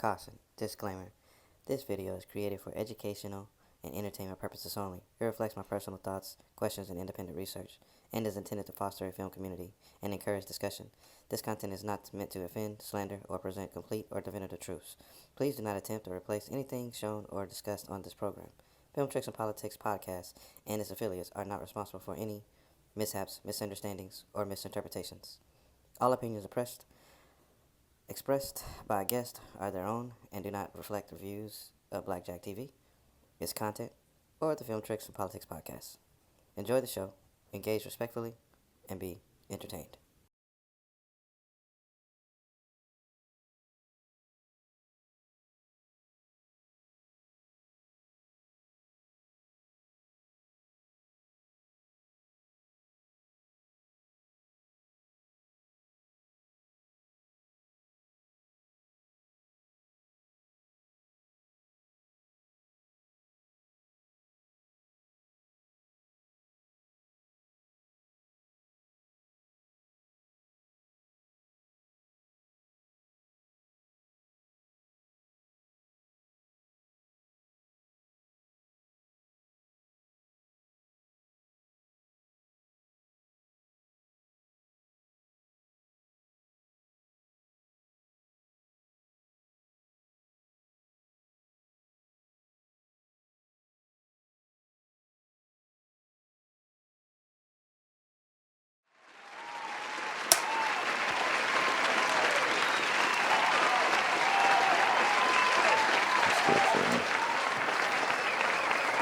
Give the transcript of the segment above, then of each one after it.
Caution, disclaimer, this video is created for educational and entertainment purposes only. It reflects my personal thoughts, questions, and independent research, and is intended to foster a film community and encourage discussion. This content is not meant to offend, slander, or present complete or definitive truths. Please do not attempt to replace anything shown or discussed on this program. Film Tricks and Politics podcast and its affiliates are not responsible for any mishaps, misunderstandings, or misinterpretations. All opinions expressed by a guest are their own and do not reflect the views of Blackjack TV, its content, or the Film Tricks and Politics podcast. Enjoy the show, engage respectfully, and be entertained.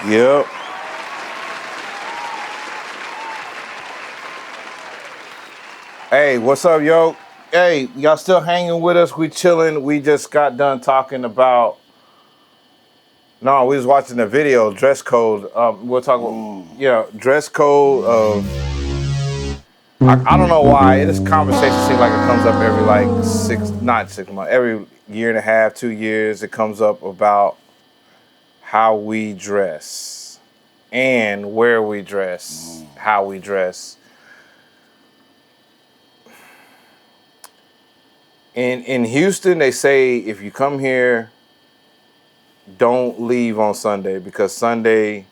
Yep. Hey, what's up, yo? Hey, y'all still hanging with us? We chilling. We just got done talking about. No, we was watching the video, dress code. We'll talk about, dress code of. I don't know why. This conversation seems like it comes up every not 6 months, every year and a half, 2 years. It comes up about how we dress and where we dress, how we dress. In Houston, they say if you come here, don't leave on Sunday because Sunday,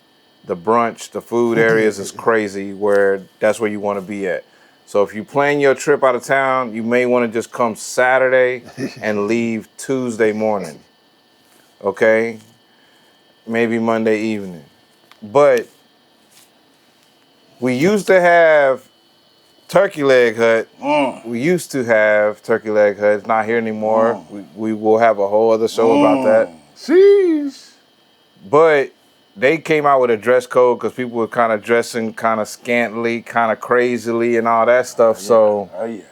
the brunch, the food areas is crazy that's where you want to be at. So if you plan your trip out of town, you may want to just come Saturday and leave Tuesday morning, okay? Maybe Monday evening. But we used to have Turkey Leg Hut. We used to have Turkey Leg Hut. It's not here anymore. We will have a whole other show about that. Jeez. But they came out with a dress code because people were kind of dressing kind of scantily, kind of crazily and all that stuff. So. Oh yeah.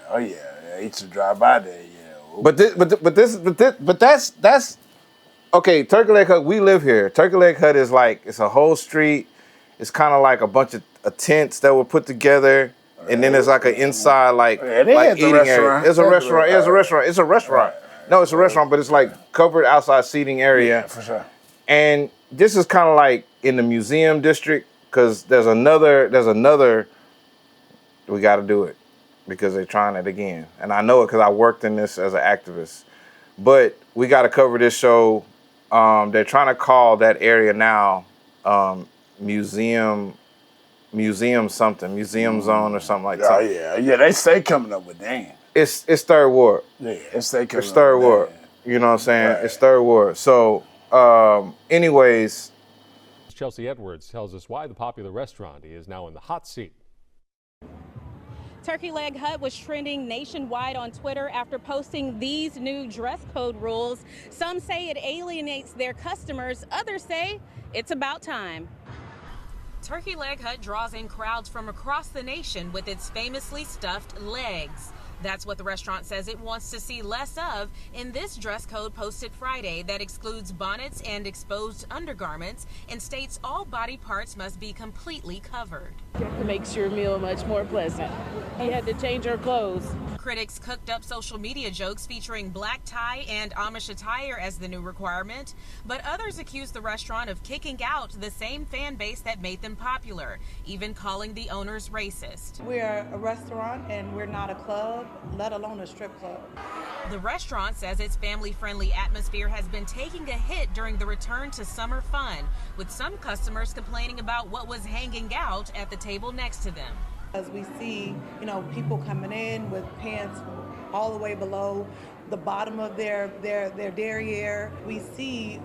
I used to drive by there. Yeah. But that's. Okay, Turkey Leg Hut, we live here. Turkey Leg Hut is like, it's a whole street. It's kind of like a bunch of tents that were put together. And then there's like an inside, like eating area. It's a restaurant. It's a restaurant. No, it's a restaurant, but it's like covered outside seating area. Yeah, for sure. And this is kind of like in the museum district because there's another, we got to do it because they're trying it again. And I know it because I worked in this as an activist. But we got to cover this show. They're trying to call that area now museum zone or something like that. Oh yeah. They stay coming up with damn. It's Third Ward. Yeah, it's Third Ward. You know what I'm saying? Right. It's Third Ward. So, anyways. Chelsea Edwards tells us why the popular restaurant is now in the hot seat. Turkey Leg Hut was trending nationwide on Twitter after posting these new dress code rules. Some say it alienates their customers. Others say it's about time. Turkey Leg Hut draws in crowds from across the nation with its famously stuffed legs. That's what the restaurant says it wants to see less of in this dress code posted Friday that excludes bonnets and exposed undergarments and states all body parts must be completely covered. Makes your meal much more pleasant. You had to change our clothes. Critics cooked up social media jokes featuring black tie and Amish attire as the new requirement, but others accused the restaurant of kicking out the same fan base that made them popular, even calling the owners racist. We're a restaurant and we're not a club, let alone a strip club. The restaurant says its family-friendly atmosphere has been taking a hit during the return to summer fun, with some customers complaining about what was hanging out at the table next to them. As we see, people coming in with pants all the way below the bottom of their derriere. We see,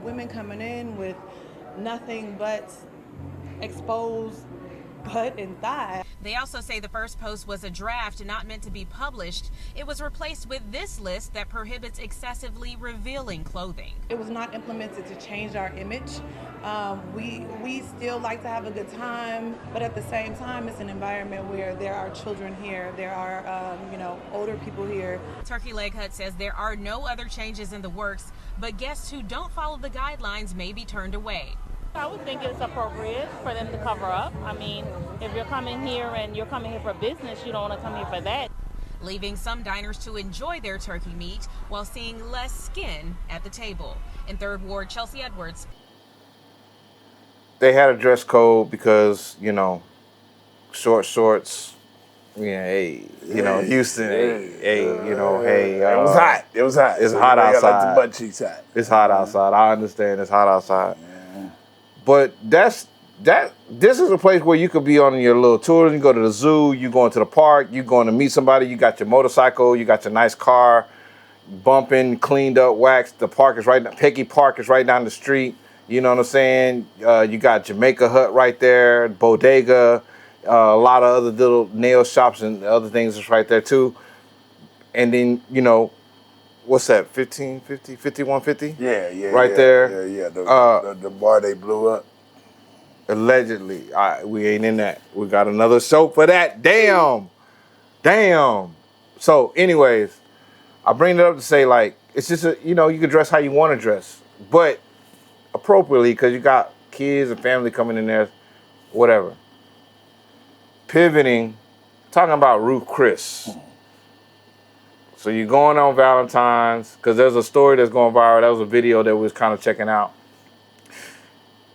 women coming in with nothing but exposed butt and thigh. They also say the first post was a draft not meant to be published. It was replaced with this list that prohibits excessively revealing clothing. It was not implemented to change our image. We still like to have a good time, but at the same time, it's an environment where there are children here, there are older people here. Turkey Leg Hut says there are no other changes in the works, but guests who don't follow the guidelines may be turned away. I would think it's appropriate for them to cover up. I mean, if you're coming here and you're coming here for business, you don't want to come here for that. Leaving some diners to enjoy their turkey meat while seeing less skin at the table. In Third Ward, Chelsea Edwards. They had a dress code because, short shorts. Yeah, hey, Houston, hey, it was hot. It was hot. It's So hot they got, outside. like, the butt cheeks hot. It's hot outside. I understand it's hot outside. But this is a place where you could be on your little tour. You go to the zoo, you going to the park, you going to meet somebody, you got your motorcycle, you got your nice car, bumping, cleaned up, waxed. The park is right, Peggy Park is right down the street. You know what I'm saying? You got Jamaica Hut right there, Bodega, a lot of other little nail shops and other things is right there too. And then, what's that, 1550, 5150? Yeah. Right there. Yeah. The bar they blew up. Allegedly. We ain't in that. We got another show for that. Damn. So anyways, I bring it up to say, like, it's just, you can dress how you want to dress, but appropriately, because you got kids and family coming in there, whatever. Pivoting, talking about Ruth Chris. So you're going on Valentine's, because there's a story that's going viral. That was a video that we was kind of checking out.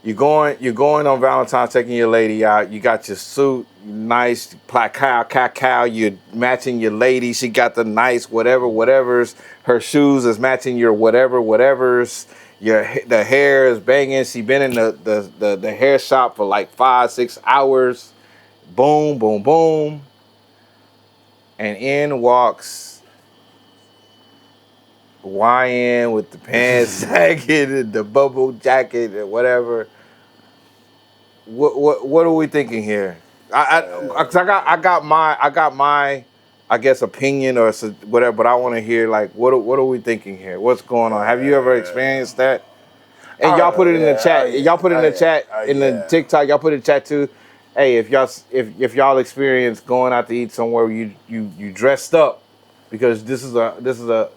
You're going on Valentine's, taking your lady out. You got your suit, nice, cacao. You're matching your lady. She got the nice whatever's. Her shoes is matching your whatever's. The hair is banging. She been in the hair shop for like 5-6 hours. Boom, boom, boom. And in walks YN with the pants sagging and the bubble jacket and whatever. What are we thinking here? I got my I guess opinion or whatever, but I want to hear, like, what are we thinking here? What's going on? Have you ever experienced that? And y'all put it in the chat. Y'all put it in the chat in the TikTok. Y'all put it in the chat too. Hey, if y'all experience going out to eat somewhere where you dressed up, because this is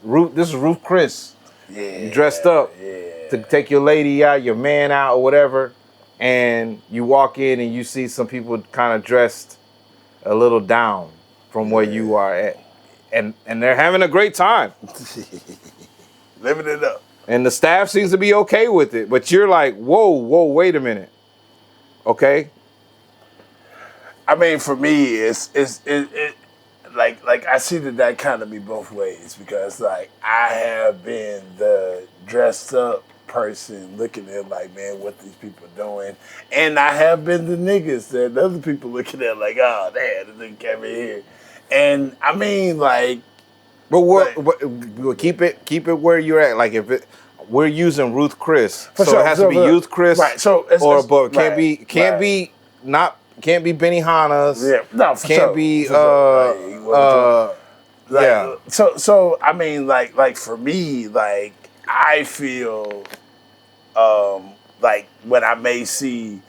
Ruth Chris. Yeah. You dressed up to take your lady out, your man out, or whatever, and you walk in and you see some people kind of dressed a little down from where you are at, and they're having a great time, living it up. And the staff seems to be okay with it, but you're like, whoa, wait a minute, okay. I mean, for me, it's like I see that kind of be both ways, because like I have been the dressed up person looking at like, man, what these people doing, and I have been the niggas that other people looking at like, oh damn, this nigga came in here, and I mean like, but keep it where you're at. Like we're using Ruth Chris, so sure, it has to be Ruth Chris, right? So but can't be Benny Hanna's. Yeah, no, for can't sure. be yeah. So I mean, like for me, like I feel like when I may see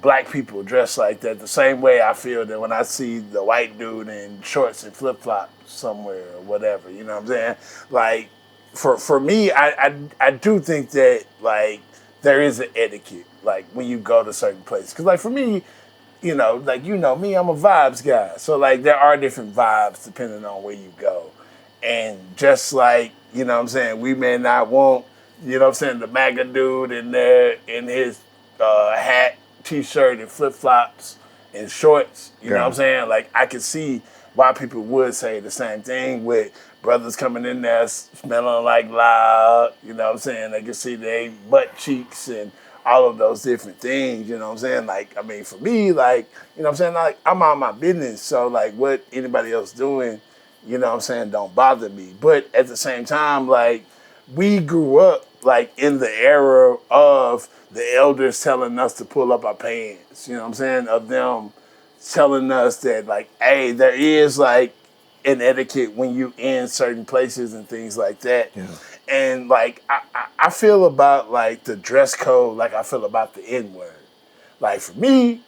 black people dressed like that, the same way I feel that when I see the white dude in shorts and flip flops somewhere or whatever, you know what I'm saying? Like for me, I do think that like there is an etiquette, like when you go to certain places, because like for me, you know, like, you know me, I'm a vibes guy. So, like, there are different vibes depending on where you go. And just like, you know what I'm saying, we may not want, you know what I'm saying, the MAGA dude in there in his hat, t-shirt, and flip-flops and shorts. You know what I'm saying? Like, I can see why people would say the same thing with brothers coming in there smelling like loud. You know what I'm saying? They can see their butt cheeks and all of those different things. You know what I'm saying? Like, I mean, for me, like, you know what I'm saying? Like, I'm on my business. So, like, what anybody else doing, you know what I'm saying, don't bother me. But at the same time, like, we grew up, like, in the era of the elders telling us to pull up our pants, you know what I'm saying, of them telling us that, like, hey, there is, like, an etiquette when you in certain places and things like that. Yeah. And, like, I feel about, like, the dress code like I feel about the N-word. Like, for me,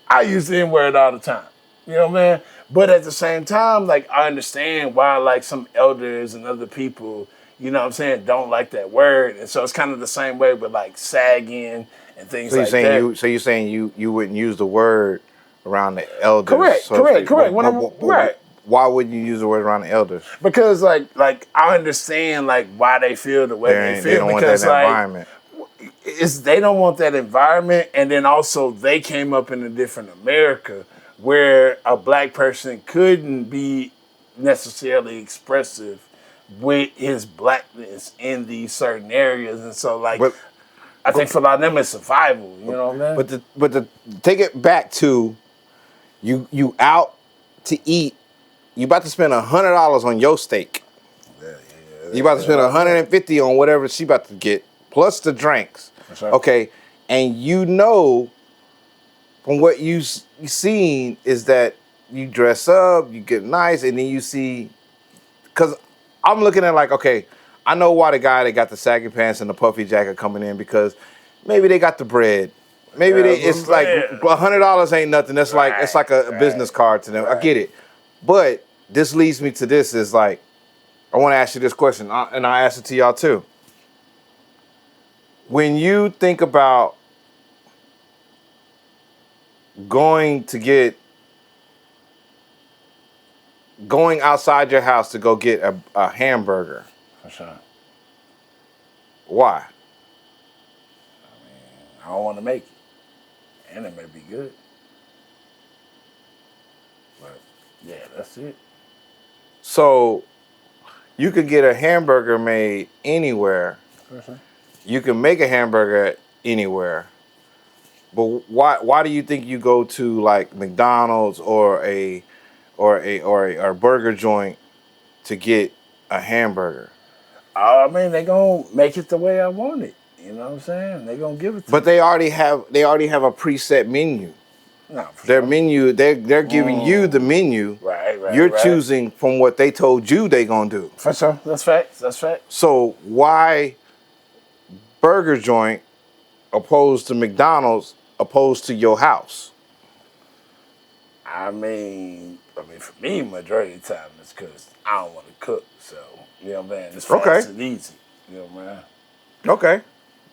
I use the N-word all the time. You know what I mean? But at the same time, like, I understand why, like, some elders and other people, you know what I'm saying, don't like that word. And so it's kind of the same way with, like, sagging and things So you're like saying that. you're saying you wouldn't use the word around the elders, Correct, so to speak. correct. When I'm right. Why wouldn't you use the word around the elders? Because like I understand like why they feel the way they They feel, don't want that because like environment. they don't want that environment, and then also they came up in a different America where a black person couldn't be necessarily expressive with his blackness in these certain areas, and so like But I think for a lot of them it's survival. You know what I mean? but the take it back to you out to eat. You about to spend $100 on your steak. You about to spend 150 on whatever she about to get, plus the drinks. Right. Okay, and you know from what you seen is that you dress up, you get nice, and then you see, because I'm looking at like, okay, I know why the guy that got the saggy pants and the puffy jacket coming in, because maybe they got the bread. Maybe it's like $100 ain't nothing. That's like, it's like a business card to them. I get it. But this leads me to this is like, I want to ask you this question, and I ask it to y'all too. When you think about going outside your house to go get a hamburger, For sure. why? I don't want to make it, and it may be good, but yeah, that's it. So you could get a hamburger made anywhere. You can make a hamburger anywhere. But why do you think you go to like McDonald's or a burger joint to get a hamburger? I mean, they gonna make it the way I want it. You know what I'm saying? They gonna give it to But me. they already have a preset menu. No, for Their sure. menu, they're giving you the menu. Right, You're right. choosing from what they told you they gonna do. For sure. That's facts. That's facts. So why burger joint opposed to McDonald's opposed to your house? I mean, for me, majority of the time it's because I don't want to cook. So, you know what I'm saying? It's fast and easy. You know what I mean? Okay.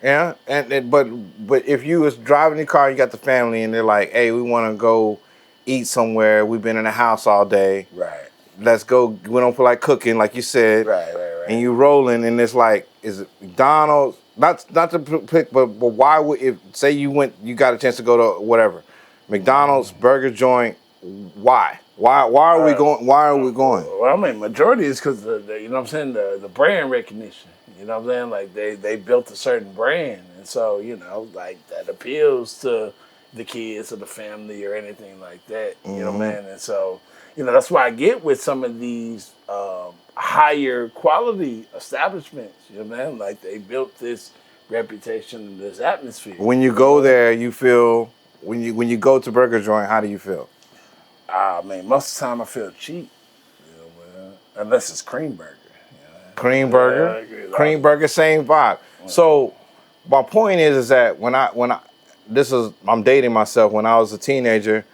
Yeah, but if you was driving the car, you got the family, and they're like, "Hey, we want to go eat somewhere. We've been in the house all day. Right. Let's go." We don't feel like cooking, like you said. Right. And you rolling, and it's like, is it McDonald's? Not to pick, but why would, if say you got a chance to go to whatever, McDonald's burger joint? Why? Why are we going? Why are we going? Well, I mean, majority is because you know what I'm saying, the brand recognition. You know what I'm saying? Like they built a certain brand, and so you know, like that appeals to the kids or the family or anything like that. You know what I mean? And so you know that's why I get with some of these higher quality establishments. You know what I mean? Like they built this reputation and this atmosphere. When you go there, you feel when you go to burger joint, how do you feel? I mean, most of the time I feel cheap. You know, man. Unless it's cream burger. Cream burger, same vibe. So my point is that I'm dating myself. When I was a teenager,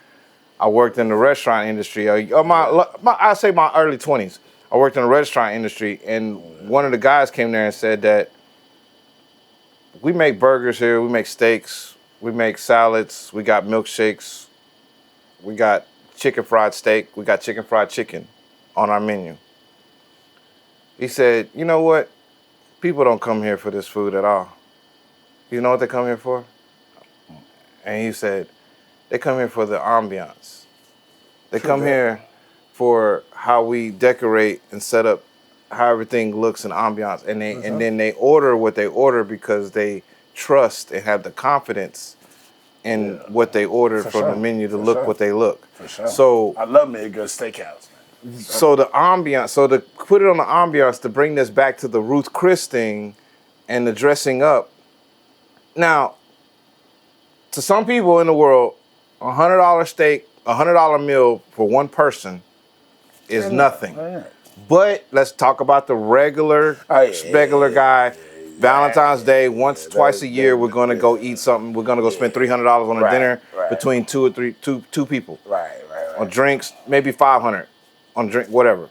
I worked in the restaurant industry. I say my early 20s. I worked in the restaurant industry, and one of the guys came there and said that we make burgers here, we make steaks, we make salads, we got milkshakes, we got chicken fried steak, we got chicken fried chicken on our menu. He said, you know what? People don't come here for this food at all. You know what they come here for? And he said, they come here for the ambiance. They come here for how we decorate and set up how everything looks in ambiance. And then they order what they order because they trust and have the confidence in what they ordered from the menu to look what they look. For sure. So I love me a good steakhouse, man. So the ambiance, so to put it on the ambiance, to bring this back to the Ruth Chris thing and the dressing up. Now, to some people in the world, $100 steak, $100 meal for one person is nothing. But let's talk about the regular guy. Valentine's Day, twice a year, we're going to go eat something. We're going to go spend $300 on a dinner between two people. Right. On drinks, maybe 500 on drink, whatever.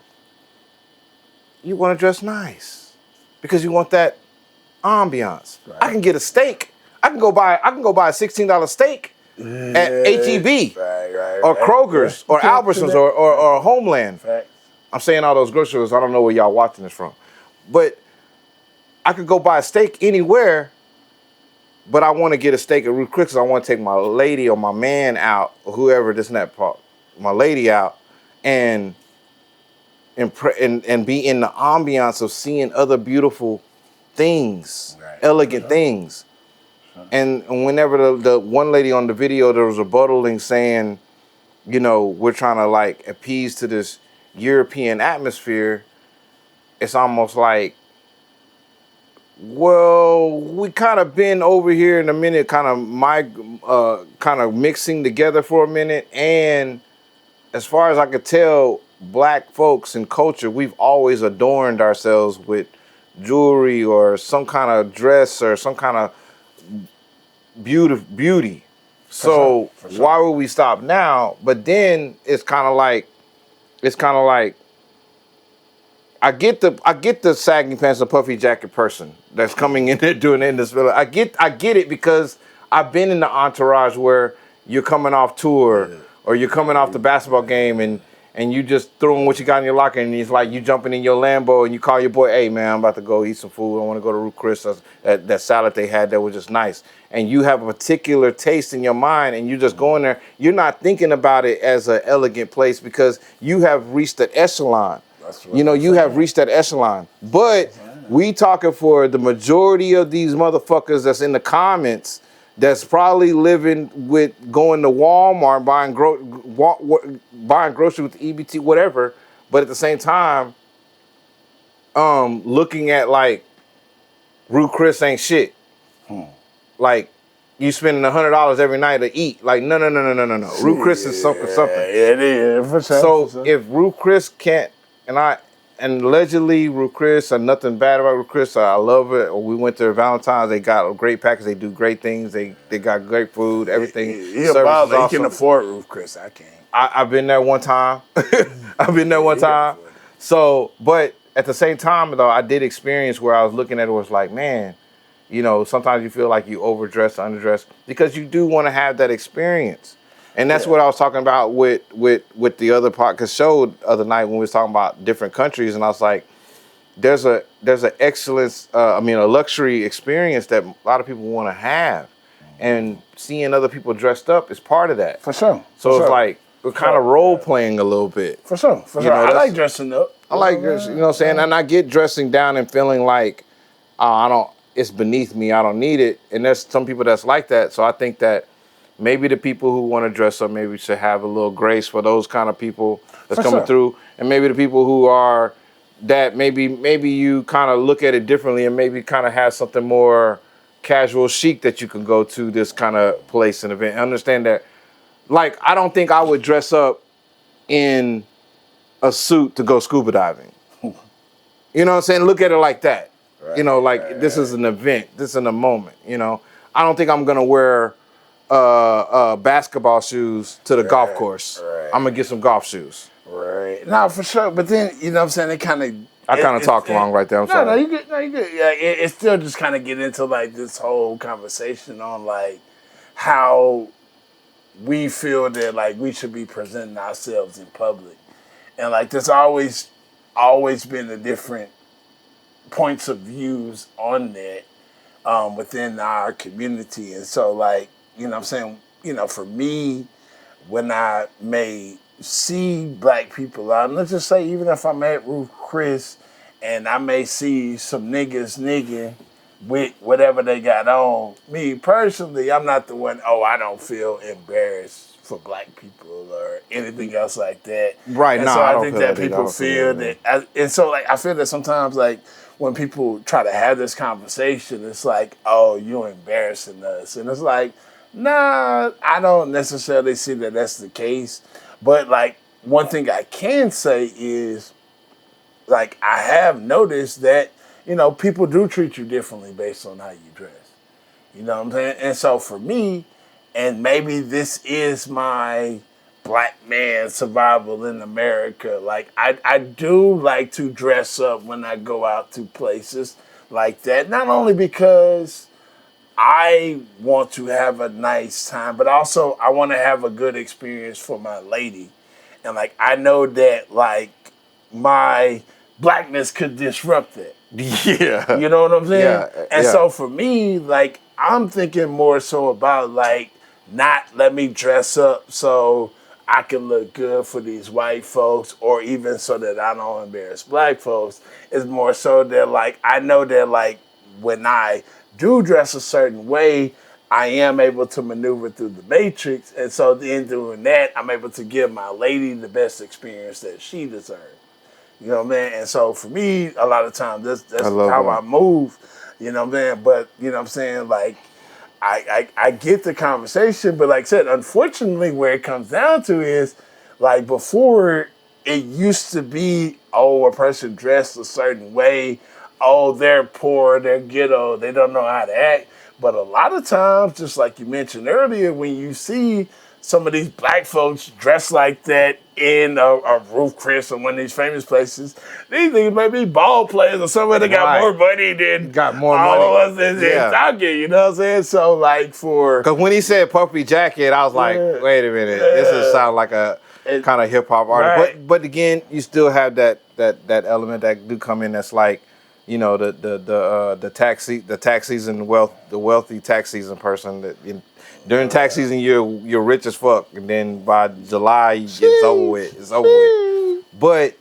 You want to dress nice because you want that ambiance. Right. I can get a steak. I can go buy a $16 steak at HEB or Kroger's or Albertsons or Homeland. Fact. I'm saying all those grocery stores. I don't know where y'all watching this from, but I could go buy a steak anywhere. But I want to get a steak at Ruth Chris because I want to take my lady or my man out or whoever this and that part, my lady out, and be in the ambiance of seeing other beautiful things, elegant things. And whenever the one lady on the video, there was a buttling saying, you know, we're trying to like appease to this European atmosphere. It's almost like, well, we kind of been over here in a minute, kind of mixing together for a minute. And as far as I could tell, black folks and culture, we've always adorned ourselves with jewelry or some kind of dress or some kind of beauty. So for sure. Why would we stop now? But then it's kind of like I get the sagging pants and puffy jacket person that's coming in there doing it in this video. I get it because I've been in the entourage where you're coming off tour or you're coming off the basketball game and you just throwing what you got in your locker and it's like you jumping in your Lambo and you call your boy, hey man, I'm about to go eat some food. I want to go to Ruth Chris. That salad they had there was just nice. And you have a particular taste in your mind and you just go in there. You're not thinking about it as an elegant place because you have reached that echelon. You have reached that echelon. But we talking for the majority of these motherfuckers that's in the comments that's probably living with going to Walmart, buying groceries with EBT, whatever. But at the same time, looking at like Ruth Chris ain't shit. Like you spending $100 every night to eat. Like no. Ruth Chris is something. Yeah, it is for sure. So if Ruth Chris can't, and allegedly Ruth Chris, and nothing bad about Ruth Chris, I love it. We went to Valentine's, they got a great package, they do great things, they got great food, everything. He can afford Ruth Chris, I can't. I've been there one time. So, but at the same time though, I did experience where I was looking at it was like, man, you know, sometimes you feel like you overdress, underdress, because you do want to have that experience. And that's what I was talking about with the other podcast show the other night when we was talking about different countries, and I was like, there's an excellence, a luxury experience that a lot of people want to have, and seeing other people dressed up is part of that. For sure. So it's like we're kind of role playing a little bit. For sure. I like dressing up. I like dressing, you know what I'm saying, and I get dressing down and feeling like it's beneath me, I don't need it, and there's some people that's like that. So I think that maybe the people who want to dress up maybe should have a little grace for those kind of people that's coming through. And maybe the people who are that maybe you kind of look at it differently and maybe kind of have something more casual chic that you can go to this kind of place and event. Understand that, like, I don't think I would dress up in a suit to go scuba diving. You know what I'm saying? Look at it like that. Right, you know, like this is an event. This is a moment, you know. I don't think I'm going to wear basketball shoes to the golf course. I'm gonna get some golf shoes. Right. No, for sure. But then, you know what I'm saying, I kind of talked wrong right there. I'm sorry. No, you good. Yeah, it still just kind of get into like this whole conversation on like how we feel that like we should be presenting ourselves in public, and like there's always been the different points of views on that within our community. And so like, you know what I'm saying, for me, when I may see black people out, and let's just say even if I'm at Ruth Chris and I may see some niggas nigging with whatever they got on, me personally, I'm not the one, I don't feel embarrassed for black people or anything else like that. Right, and no, so I I don't think feel that that either. I people don't feel feel that. and so like I feel that sometimes like when people try to have this conversation, it's like, oh, you're embarrassing us. And it's like, nah, I don't necessarily see that that's the case. But like one thing I can say is like I have noticed that, people do treat you differently based on how you dress. You know what I'm saying? And so for me, and maybe this is my black man survival in America, like I do like to dress up when I go out to places like that. Not only because I want to have a nice time, but also I want to have a good experience for my lady. And like I know that like my blackness could disrupt that. Yeah. You know what I'm saying? Yeah. And so for me, like I'm thinking more so about like not let me dress up so I can look good for these white folks or even so that I don't embarrass black folks. It's more so that like I know that like when I do dress a certain way, I am able to maneuver through the matrix. And so in doing that, I'm able to give my lady the best experience that she deserves. You know what I mean? And so for me, a lot of times I that's love how that. I move. You know what I mean? But you know what I'm saying? Like I get the conversation, but like I said, unfortunately where it comes down to is like before it used to be, a person dressed a certain way, they're poor, they're ghetto, they don't know how to act. But a lot of times, just like you mentioned earlier, when you see some of these black folks dressed like that in a Ruth Chris or one of these famous places, these niggas may be ball players or somebody that got Right. more money than Got more all money. of us in talking, you know what I'm saying? So like for Because when he said puffy jacket, I was like, Yeah. wait a minute, this is sound like a kind of hip hop artist. Right. But again, you still have that element that do come in. That's like, the tax season the wealthy tax season person that during tax season you're rich as fuck, and then by July it's over with. It's over with. But